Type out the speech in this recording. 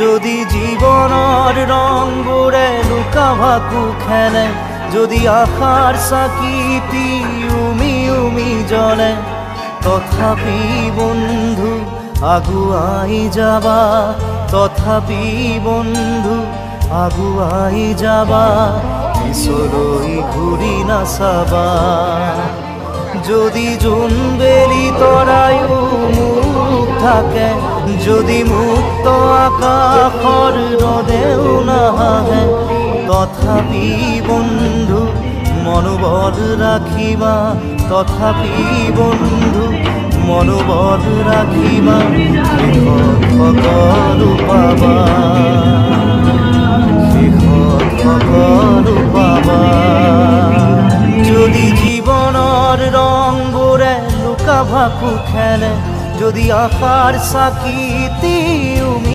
যদি জীবনৰ ৰংবোৰে লুকা ভাকু খেলে, যদি আশাৰ চাকিটি উমি উমি জ্বলে, তথাপি বন্ধু আগুৱাই যাবা, তথাপি বন্ধু আগুৱাই যাবা, পিছলৈ ঘূৰি নাচাবা। যদি জোনবেলি তৰায়ো মুখ থাকে, যদি মুক্ত আকাশৰ ৰদেও নাহে, তথাপি বন্ধু মনোবল ৰাখিবা, তথাপি বন্ধু মনোবল ৰাখিবা, শেষত সকলো পাবা, শেষত সকলো পাবা। যদি জীবনৰ ৰংবোৰে লুকা ভাকু খেলে, যদি আশাৰ চাকিটি